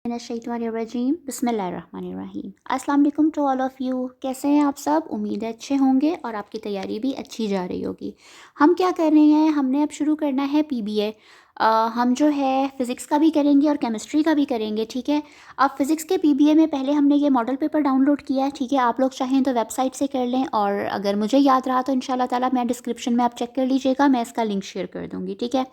मिनश्शैतानिर्रजीम बिस्मिल्लाहिर्रहमानिर्रहीम। अस्सलाम वालेकुम टू ऑल ऑफ़ यू। कैसे हैं आप सब? उम्मीद है अच्छे होंगे और आपकी तैयारी भी अच्छी जा रही होगी। हम क्या कर रहे हैं, हमने अब शुरू करना है पीबीए। हम जो है फ़िज़िक्स का भी करेंगे और केमिस्ट्री का भी करेंगे, ठीक है। अब फ़िज़िक्स के पीबीए में पहले हमने ये मॉडल पेपर डाउनलोड किया है, ठीक है। आप लोग चाहें तो वेबसाइट से कर लें और अगर मुझे याद रहा तो इंशाल्लाह ताला मैं डिस्क्रिप्शन में आप चेक कर लीजिएगा, मैं इसका लिंक शेयर कर दूँगी, ठीक है।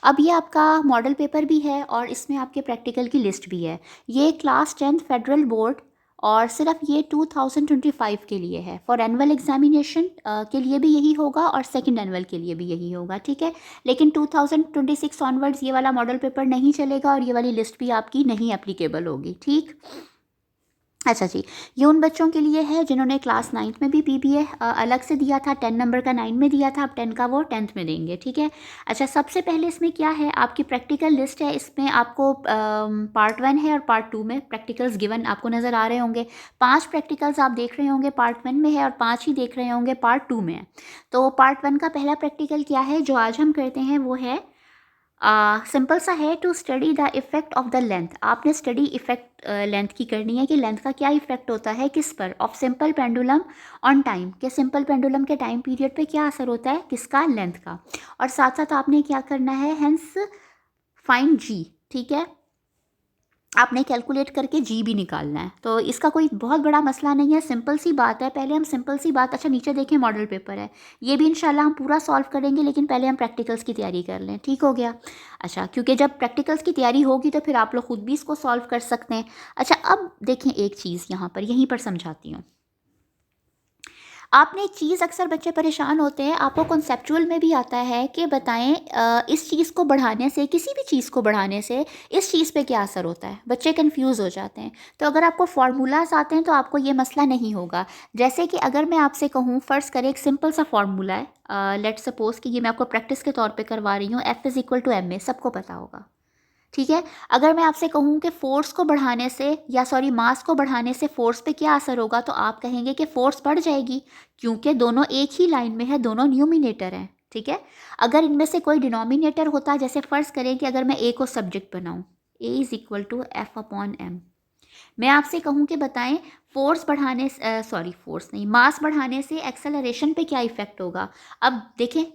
अब ये आपका मॉडल पेपर भी है और इसमें आपके प्रैक्टिकल की लिस्ट भी है। ये क्लास 10th फेडरल बोर्ड और सिर्फ ये 2025 के लिए है। फॉर एनुअल एग्जामिनेशन के लिए भी यही होगा और सेकंड एनुअल के लिए भी यही होगा, ठीक है। लेकिन 2026 ऑनवर्ड्स ये वाला मॉडल पेपर नहीं चलेगा और ये वाली लिस्ट भी आपकी नहीं एप्लीकेबल होगी, ठीक। अच्छा जी, ये उन बच्चों के लिए है जिन्होंने क्लास 9th में भी पीबीए अलग से दिया था। 10 नंबर का 9 में दिया था, अब 10 का वो 10th में देंगे, ठीक है। अच्छा, सबसे पहले इसमें क्या है, आपकी प्रैक्टिकल लिस्ट है। इसमें आपको पार्ट 1 है और पार्ट 2 में प्रैक्टिकल्स गिवन आपको नज़र आ रहे होंगे। 5 प्रैक्टिकल्स आप देख रहे होंगे पार्ट 1 में है और 5 ही देख रहे होंगे पार्ट 2 में है। तो पार्ट 1 का पहला प्रैक्टिकल क्या है जो आज हम करते हैं, वो है सिंपल सा है, to study the effect of the length. आपने स्टडी इफ़ेक्ट लेंथ की करनी है कि लेंथ का क्या इफ़ेक्ट होता है किस पर, of simple pendulum on time, के सिंपल पेंडुलम के टाइम पीरियड पे क्या असर होता है, किसका, लेंथ का। और साथ साथ आपने क्या करना है, हेंस फाइंड जी, ठीक है। आपने कैलकुलेट करके जी भी निकालना है। तो इसका कोई बहुत बड़ा मसला नहीं है, सिंपल सी बात है। पहले हम सिंपल सी बात, अच्छा नीचे देखें मॉडल पेपर है, ये भी इंशाल्लाह हम पूरा सॉल्व करेंगे, लेकिन पहले हम प्रैक्टिकल्स की तैयारी कर लें, ठीक हो गया। अच्छा, क्योंकि जब प्रैक्टिकल्स की तैयारी होगी तो फिर आप लोग खुद भी इसको सॉल्व कर सकते हैं। अच्छा, अब देखें एक चीज़ यहाँ पर, यहीं पर समझाती हूँ। आपने एक चीज़, अक्सर बच्चे परेशान होते हैं, आपको कॉन्सेप्चुअल में भी आता है कि बताएं इस चीज़ को बढ़ाने से, किसी भी चीज़ को बढ़ाने से इस चीज़ पे क्या असर होता है। बच्चे कंफ्यूज हो जाते हैं। तो अगर आपको फार्मूलाज आते हैं तो आपको ये मसला नहीं होगा। जैसे कि अगर मैं आपसे कहूँ, फ़र्ज़ करें एक सिंपल सा फार्मूला है, लेट्स सपोज कि ये मैं आपको प्रैक्टिस के तौर पर करवा रही हूँ, F=ma, सबको पता होगा, ठीक है। अगर मैं आपसे कहूँ कि फ़ोर्स को बढ़ाने से, या सॉरी मास को बढ़ाने से फ़ोर्स पे क्या असर होगा, तो आप कहेंगे कि फ़ोर्स बढ़ जाएगी, क्योंकि दोनों एक ही लाइन में है, दोनों न्यूमिनेटर हैं, ठीक है। अगर इनमें से कोई डिनोमिनेटर होता, जैसे फ़र्ज़ करें कि अगर मैं ए को सब्जेक्ट बनाऊँ, A=F/m, मैं आपसे कहूँ कि बताएं फ़ोर्स बढ़ाने से, सॉरी फ़ोर्स नहीं, मास बढ़ाने से एक्सेलरेशन पे क्या इफ़ेक्ट होगा। अब देखें,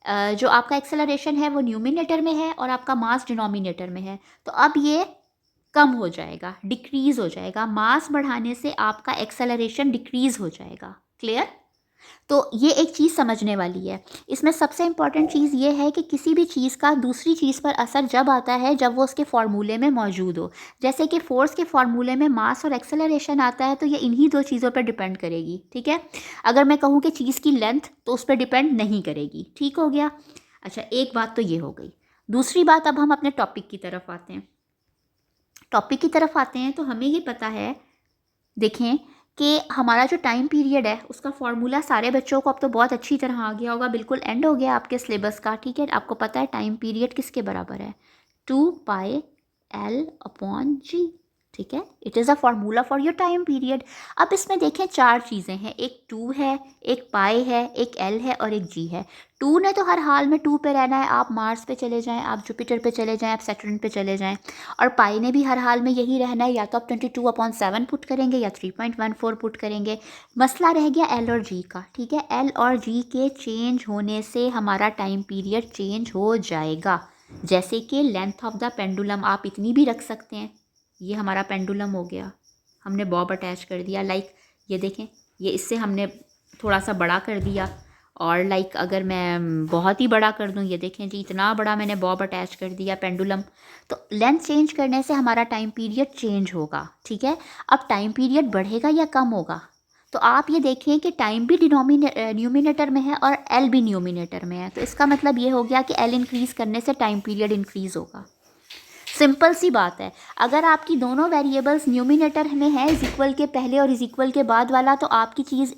जो आपका एक्सेलरेशन है वो न्यूमिनेटर में है और आपका मास डिनोमिनेटर में है, तो अब ये कम हो जाएगा, डिक्रीज़ हो जाएगा। मास बढ़ाने से आपका एक्सेलरेशन डिक्रीज़ हो जाएगा। क्लियर? तो ये एक चीज़ समझने वाली है। इसमें सबसे इम्पॉर्टेंट चीज़ ये है कि किसी भी चीज़ का दूसरी चीज़ पर असर जब आता है जब वो उसके फार्मूले में मौजूद हो। जैसे कि फ़ोर्स के फार्मूले में मास और एक्सेलरेशन आता है, तो ये इन्हीं दो चीज़ों पर डिपेंड करेगी, ठीक है। अगर मैं कहूँ कि चीज़ की लेंथ, तो उस पर डिपेंड नहीं करेगी, ठीक हो गया। अच्छा, एक बात तो ये हो गई। दूसरी बात, अब हम अपने टॉपिक की तरफ आते हैं। टॉपिक की तरफ आते हैं तो हमें ये पता है, देखें कि हमारा जो टाइम पीरियड है उसका फॉर्मूला सारे बच्चों को अब तो बहुत अच्छी तरह आ गया होगा, बिल्कुल एंड हो गया आपके सिलेबस का, ठीक है। आपको पता है टाइम पीरियड किसके बराबर है, 2πL/g, ठीक है। It is a formula for your time period. अब इसमें देखें चार चीज़ें हैं, एक 2 है, एक पाई है, एक एल है और एक जी है। 2 ने तो हर हाल में 2 पे रहना है, आप मार्स पे चले जाएं, आप जुपिटर पे चले जाएं, आप सैटर्न पे चले जाएं। और पाई ने भी हर हाल में यही रहना है, या तो आप 22/7 पुट करेंगे या 3.14 पुट करेंगे। मसला रह गया एल और जी का, ठीक है। एल और जी के चेंज होने से हमारा टाइम पीरियड चेंज हो जाएगा। जैसे कि लेंथ ऑफ द पेंडुलम आप इतनी भी रख सकते हैं, ये हमारा पेंडुलम हो गया, हमने बॉब अटैच कर दिया, लाइक ये देखें, ये इससे हमने थोड़ा सा बड़ा कर दिया। और लाइक अगर मैं बहुत ही बड़ा कर दूं, ये देखें जी, इतना बड़ा मैंने बॉब अटैच कर दिया पेंडुलम। तो लेंथ चेंज करने से हमारा टाइम पीरियड चेंज होगा, ठीक है। अब टाइम पीरियड बढ़ेगा या कम होगा, तो आप ये देखें कि टाइम भी न्यूमिनेटर में है और एल भी न्यूमिनेटर में है, तो इसका मतलब ये हो गया कि एल इंक्रीज़ करने से टाइम पीरियड इंक्रीज़ होगा। सिंपल सी बात है। अगर आपकी दोनों वेरिएबल्स न्यूमिनेटर में है, इज इक्वल के पहले और इज इक्वल के बाद वाला, तो आपकी चीज़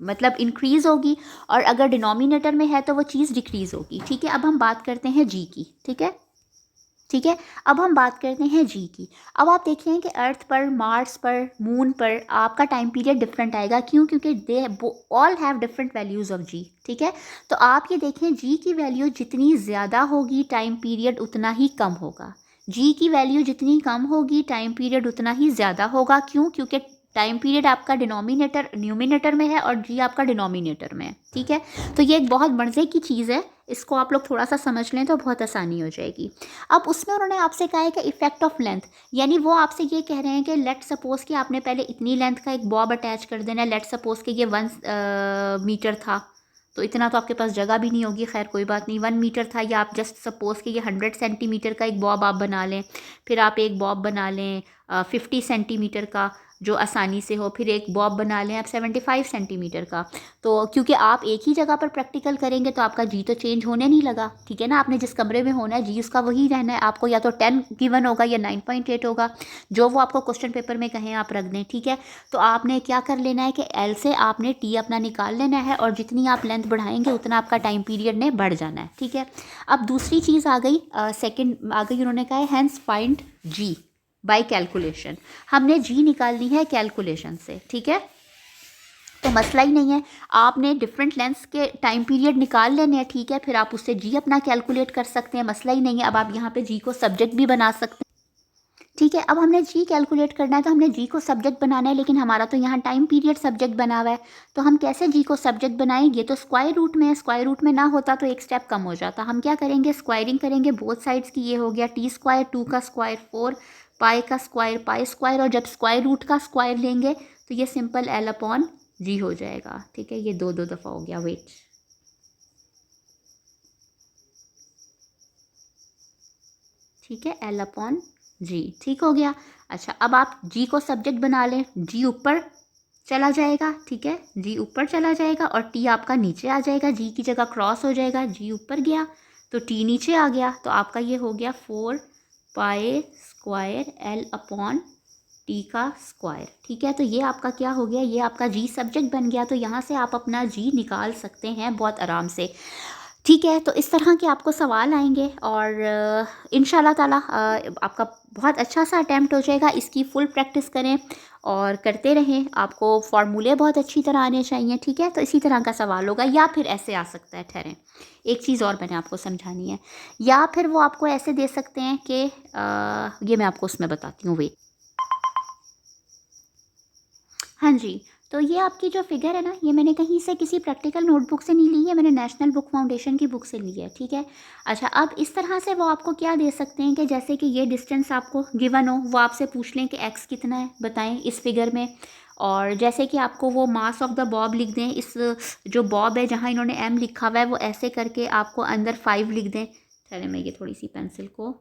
मतलब इंक्रीज़ होगी, और अगर डिनोमिनेटर में है तो वो चीज़ डिक्रीज़ होगी, ठीक है। अब हम बात करते हैं जी की, ठीक है, ठीक है। अब हम बात करते हैं जी की। अब आप देखें कि अर्थ पर, मार्स पर, मून पर आपका टाइम पीरियड डिफरेंट आएगा, क्यों? क्योंकि they all have different values of g, ठीक है। तो आप ये देखें, जी की वैल्यू जितनी ज़्यादा होगी टाइम पीरियड उतना ही कम होगा। जी की वैल्यू जितनी कम होगी टाइम पीरियड उतना ही ज़्यादा होगा। क्यों? क्योंकि टाइम पीरियड आपका डिनोमिनेटर न्यूमिनेटर में है और जी आपका डिनोमिनेटर में है, ठीक है। तो ये एक बहुत मज़े की चीज़ है, इसको आप लोग थोड़ा सा समझ लें तो बहुत आसानी हो जाएगी। अब उसमें उन्होंने आपसे कहा है कि इफ़ेक्ट ऑफ लेंथ, यानी वो आपसे ये कह रहे हैं कि लेट सपोज़ कि आपने पहले इतनी लेंथ का एक बॉब अटैच कर देना है। लेट सपोज़ कि ये 1 मीटर था, तो इतना तो आपके पास जगह भी नहीं होगी, खैर कोई बात नहीं। 1 मीटर था, या आप जस्ट सपोज़ कि ये 100 सेंटीमीटर का एक बॉब आप बना लें। फिर आप एक बॉब बना लें 50 सेंटीमीटर का, जो आसानी से हो। फिर एक बॉब बना लें आप 75 सेंटीमीटर का। तो क्योंकि आप एक ही जगह पर प्रैक्टिकल करेंगे तो आपका जी तो चेंज होने नहीं लगा, ठीक है ना। आपने जिस कमरे में होना है जी उसका वही रहना है। आपको या तो 10 गिवन होगा या 9.8 होगा, जो वो आपको क्वेश्चन पेपर में कहें आप रख दें, ठीक है। तो आपने क्या कर लेना है कि एल से आपने टी अपना निकाल लेना है, और जितनी आप लेंथ बढ़ाएंगे उतना आपका टाइम पीरियड ने बढ़ जाना है, ठीक है। अब दूसरी चीज़ आ गई, सेकंड आ गई, उन्होंने कहा है hence find ji by calculation. हमने जी निकालनी है कैलकुलेशन से, ठीक है। तो मसला ही नहीं है, आपने डिफरेंट लेंथ्स के टाइम पीरियड निकाल लेने हैं, ठीक है। फिर आप उससे जी अपना कैलकुलेट कर सकते हैं, मसला ही नहीं है। अब आप यहाँ पे जी को सब्जेक्ट भी बना सकते हैं, ठीक है। अब हमने जी कैलकुलेट करना है, तो हमने जी को सब्जेक्ट बनाना है, लेकिन हमारा तो यहाँ टाइम पीरियड सब्जेक्ट बना हुआ है। तो हम कैसे जी को सब्जेक्ट बनाएंगे? तो स्क्वायर रूट में है, स्क्वायर रूट में ना होता तो एक स्टेप कम हो जाता। हम क्या करेंगे? स्क्वायरिंग करेंगे बोथ साइड्स की। ये हो गया टी स्क्वायर, 2 का स्क्वायर 4, पाई का स्क्वायर पाई स्क्वायर, और जब स्क्वायर रूट का स्क्वायर लेंगे तो ये सिंपल एल अपॉन जी हो जाएगा, ठीक है। ये दो दो दफ़ा हो गया, वेट, ठीक है, एल अपॉन जी, ठीक हो गया। अच्छा, अब आप जी को सब्जेक्ट बना लें, जी ऊपर चला जाएगा, ठीक है, जी ऊपर चला जाएगा, और टी आपका नीचे आ जाएगा। जी की जगह क्रॉस हो जाएगा, जी ऊपर गया तो टी नीचे आ गया। तो आपका ये हो गया 4 pi square L upon T का स्क्वायर, ठीक है। तो ये आपका क्या हो गया? ये आपका जी सब्जेक्ट बन गया। तो यहाँ से आप अपना जी निकाल सकते हैं बहुत आराम से, ठीक है। तो इस तरह के आपको सवाल आएंगे, और इंशाल्लाह ताला आपका बहुत अच्छा सा अटैम्प्ट हो जाएगा। इसकी फुल प्रैक्टिस करें और करते रहें। आपको फार्मूले बहुत अच्छी तरह आने चाहिए, ठीक है। तो इसी तरह का सवाल होगा, या फिर ऐसे आ सकता है, ठहरें, एक चीज़ और मैंने आपको समझानी है। या फिर वो आपको ऐसे दे सकते हैं कि ये मैं आपको उसमें बताती हूँ, वेट, हाँ जी। तो ये आपकी जो फिगर है ना, ये मैंने कहीं से किसी प्रैक्टिकल नोटबुक से नहीं ली है, मैंने नेशनल बुक फाउंडेशन की बुक से ली है, ठीक है। अच्छा, अब इस तरह से वो आपको क्या दे सकते हैं कि जैसे कि ये डिस्टेंस आपको गिवन हो, वो आपसे पूछ लें कि एक्स कितना है बताएं इस फिगर में। और जैसे कि आपको वो मास ऑफ द बॉब लिख दें, इस जो बॉब है जहाँ इन्होंने एम लिखा हुआ है, वो ऐसे करके आपको अंदर 5 लिख दें। चले, मैं ये थोड़ी सी पेंसिल को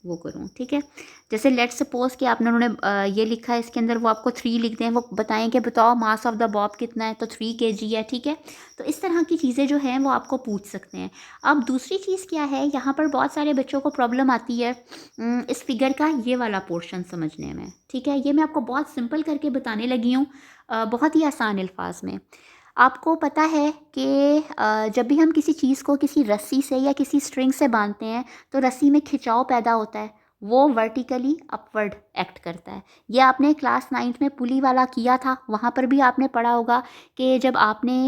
वो करूँ, ठीक है। जैसे लेट सपोज कि आपने उन्होंने ये लिखा है, इसके अंदर वो आपको 3 लिख दें, वो बताएं कि बताओ मास ऑफ द बॉब कितना है, तो 3 kg है, ठीक है। तो इस तरह की चीज़ें जो हैं वो आपको पूछ सकते हैं। अब दूसरी चीज़ क्या है, यहाँ पर बहुत सारे बच्चों को प्रॉब्लम आती है इस फिगर का ये वाला पोर्शन समझने में, ठीक है। ये मैं आपको बहुत सिंपल करके बताने लगी हूँ, बहुत ही आसान अल्फाज में। आपको पता है कि जब भी हम किसी चीज़ को किसी रस्सी से या किसी स्ट्रिंग से बांधते हैं तो रस्सी में खिंचाव पैदा होता है, वो वर्टिकली अपवर्ड एक्ट करता है। ये आपने क्लास 9th में पुली वाला किया था, वहाँ पर भी आपने पढ़ा होगा कि जब आपने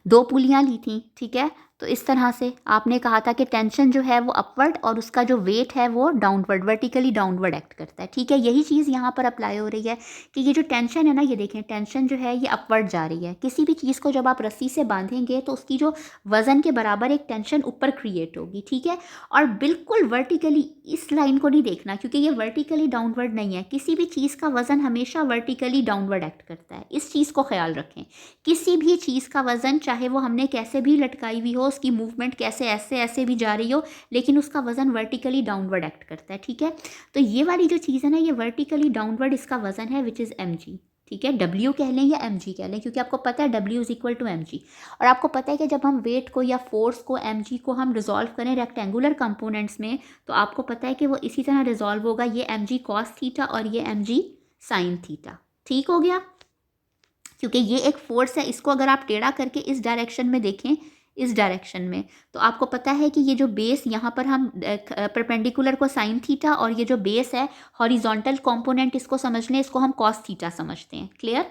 2 पुलियाँ ली थी, ठीक है। तो इस तरह से आपने कहा था कि टेंशन जो है वो अपवर्ड और उसका जो वेट है वो डाउनवर्ड, वर्टिकली डाउनवर्ड एक्ट करता है, ठीक है। यही चीज़ यहाँ पर अप्लाई हो रही है कि ये जो टेंशन है ना, ये देखें, टेंशन जो है ये अपवर्ड जा रही है। किसी भी चीज़ को जब आप रस्सी से बांधेंगे तो उसकी जो वज़न के बराबर एक टेंशन ऊपर क्रिएट होगी, ठीक है। और बिल्कुल वर्टिकली इस लाइन को नहीं देखना, क्योंकि ये वर्टिकली डाउनवर्ड नहीं है। किसी भी चीज़ का वज़न हमेशा वर्टिकली डाउनवर्ड एक्ट करता है, इस चीज़ को ख्याल रखें। किसी भी चीज़ का वज़न, चाहे वो हमने कैसे भी लटकाई हुई हो, उसकी मूवमेंट कैसे ऐसे ऐसे भी जा रही हो, लेकिन उसका वज़न वर्टिकली डाउनवर्ड एक्ट करता है, ठीक है। तो ये वाली जो चीज़ है ना, ये वर्टिकली डाउनवर्ड इसका वज़न है, विच इज़ mg, ठीक है। W कह लें या mg कह लें, क्योंकि आपको पता है W is equal to mg। और आपको पता है कि जब हम वेट को या फोर्स को, mg को हम रिजॉल्व करें रेक्टेंगुलर कंपोनेंट्स में, तो आपको पता है कि वो इसी तरह रिजॉल्व होगा, ये mg cos थीटा और ये mg sin थीटा, ठीक हो गया। क्योंकि ये एक फोर्स है, इसको अगर आप टेढ़ा करके इस डायरेक्शन में देखें, इस डायरेक्शन में, तो आपको पता है कि ये जो बेस यहाँ पर हम परपेंडिकुलर को साइन थीटा, और ये जो बेस है हॉरिजॉन्टल कंपोनेंट, इसको समझ लें, इसको हम कॉस थीटा समझते हैं। क्लियर?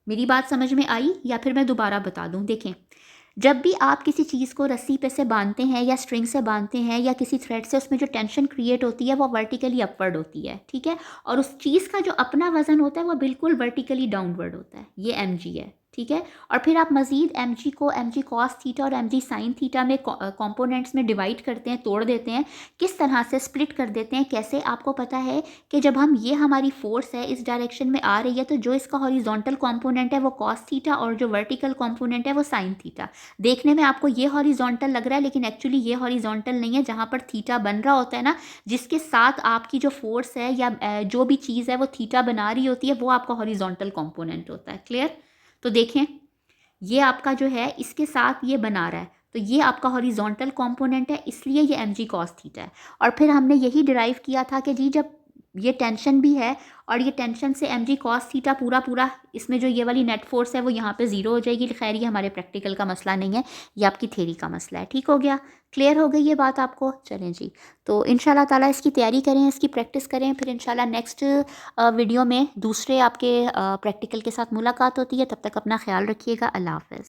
मेरी बात समझ में आई या फिर मैं दोबारा बता दूं? देखें, जब भी आप किसी चीज़ को रस्सी पे से बांधते हैं या स्ट्रिंग से बांधते हैं या किसी थ्रेड से, उसमें जो टेंशन क्रिएट होती है वो वर्टिकली अपवर्ड होती है, ठीक है। और उस चीज़ का जो अपना वज़न होता है वो बिल्कुल वर्टिकली डाउनवर्ड होता है। ये एम जी है, ठीक है। और फिर आप मज़ीद एम जी को एम जी कॉस थीटा और एम जी साइन थीटा में कॉम्पोनेंट्स में डिवाइड करते हैं, तोड़ देते हैं। किस तरह से स्प्लिट कर देते हैं, कैसे, आपको पता है कि जब हम, ये हमारी फोर्स है इस डायरेक्शन में आ रही है, तो जो इसका हॉरिजॉन्टल कंपोनेंट है वो कॉस थीटा और जो वर्टिकल कंपोनेंट है वो साइन थीटा। देखने में आपको ये हॉरिजॉन्टल लग रहा है, लेकिन एक्चुअली ये हॉरिजॉन्टल नहीं है। जहाँ पर थीटा बन रहा होता है ना, जिसके साथ आपकी जो फोर्स है या जो भी चीज़ है वो थीटा बना रही होती है, वो आपका हॉरिजॉन्टल कंपोनेंट होता है। क्लियर? तो देखें, ये आपका जो है इसके साथ ये बना रहा है, तो ये आपका हॉरिजॉन्टल कंपोनेंट है, इसलिए ये एम जी कॉस थीटा है। और फिर हमने यही डिराइव किया था कि जी जब ये टेंशन भी है और ये टेंशन से एम जी कॉस थीटा पूरा पूरा, इसमें जो ये वाली नेट फोर्स है वो यहाँ पे ज़ीरो हो जाएगी। खैर ये हमारे प्रैक्टिकल का मसला नहीं है, ये आपकी थ्योरी का मसला है। ठीक हो गया? क्लियर हो गई ये बात आपको? चलें जी, तो इंशाल्लाह ताला इसकी तैयारी करें, इसकी प्रैक्टिस करें, फिर इंशाल्लाह नेक्स्ट वीडियो में दूसरे आपके प्रैक्टिकल के साथ मुलाकात होती है। तब तक अपना ख्याल रखिएगा। अल्लाह हाफ़िज़।